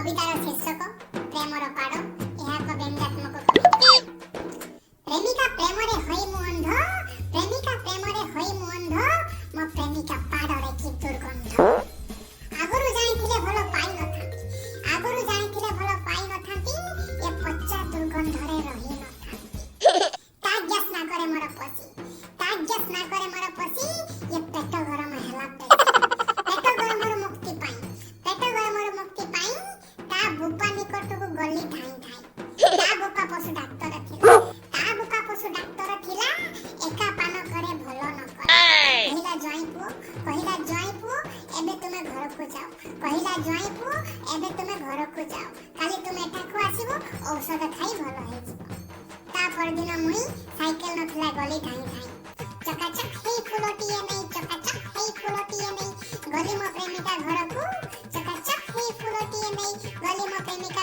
कवितार शीर्षक प्रेमर पाड़ यह एक व्यंग्यात्मक कविता। प्रेमिका प्रेमरे होई मु अंध, प्रेमिका प्रेमरे होई मु अंध, मो प्रेमिका पाड़रे की दुर्गंध। आगुरु जानिथिले भलो पाई नथांती, आगुरु जानिथिले भलो पाई नथांती, ए पच्चा दुर्गंधरे रही नथांती। ताग्यास ना करे मोर पसी, ताग्यास ना करे मोर पसी, ये पेट गरम हैला पेट गरमर मुक्ति पाई, पेट गरमर मुक्ति पाई, ता बुपा निकटकु गली धाई धाई। ता बुपा पशु डाक्टर थिला, ता बुपा पशु डाक्टर थिला, एका पान करे भलो न करे। कहिला ज्वाई पुओ एबे तुमे घर को जाओ, कहिला ज्वाई पुओ एबे तुमे घर को जाओ, काली तुमे एठाकु आसीबो औषध खाई भलो हे जिवो। ता परदिन मुई साइकेल नथला गली धाई धाई, चकाचक हेई फुलटिए नै, चकाचक हेई फुलटिए नै, गली मो प्रेमिका घर को, चकाचक हेई फुलटिए नै, गली मो प्रेमिका